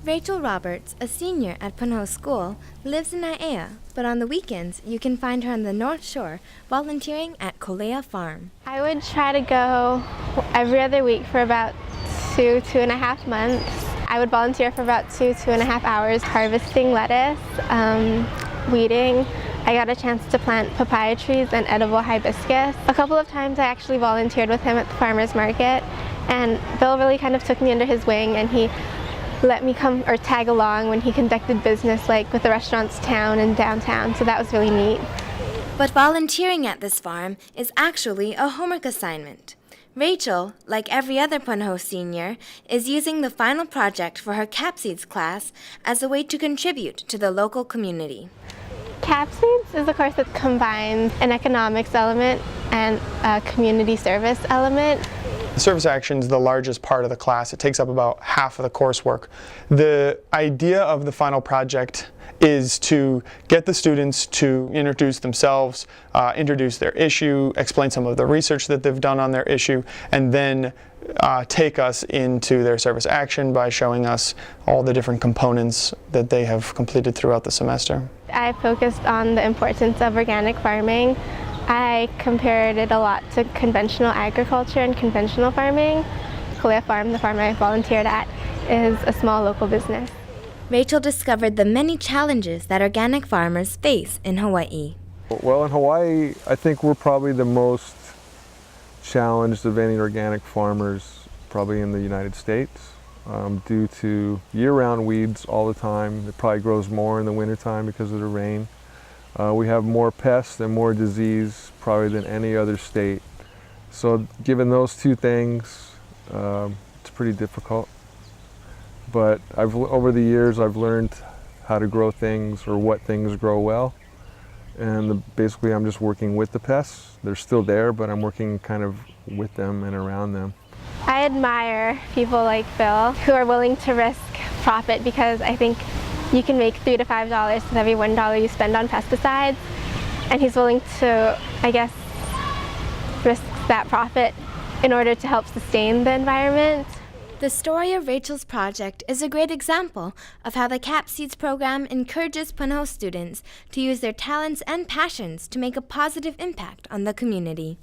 Rachel Roberts, a senior at Punahou School, lives in Aiea, but on the weekends you can find her on the North Shore volunteering at Kolea Farm. I would try to go every other week for about 2.5 months. I would volunteer for about 2.5 hours harvesting lettuce, weeding. I got a chance to plant papaya trees and edible hibiscus. A couple of times I actually volunteered with him at the farmer's market, and Bill really kind of took me under his wing, and he let me come or tag along when he conducted business like with the restaurants town and downtown, so that was really neat. But volunteering at this farm is actually a homework assignment. Rachel, like every other Punahou senior, is using the final project for her CapSEEDS class as a way to contribute to the local community. CapSEEDS is a course that combines an economics element and a community service element. The service action is the largest part of the class. It takes up about half of the coursework. The idea of the final project is to get the students to introduce themselves, introduce their issue, explain some of the research that they've done on their issue, and then take us into their service action by showing us all the different components that they have completed throughout the semester. I focused on the importance of organic farming. I compared it a lot to conventional agriculture and conventional farming. Kolea Farm, the farm I volunteered at, is a small local business. Rachel discovered the many challenges that organic farmers face in Hawaii. Well, in Hawaii, I think we're probably the most challenged of any organic farmers probably in the United States due to year-round weeds all the time. It probably grows more in the wintertime because of the rain. We have more pests and more disease probably than any other state. So given those two things, it's pretty difficult. But over the years I've learned how to grow things or what things grow well. And basically I'm just working with the pests. They're still there, but I'm working kind of with them and around them. I admire people like Bill who are willing to risk profit, because I think you can make $3 to $5 with every $1 you spend on pesticides, and he's willing to, I guess, risk that profit in order to help sustain the environment. The story of Rachel's project is a great example of how the CapSEEDS program encourages Punahou students to use their talents and passions to make a positive impact on the community.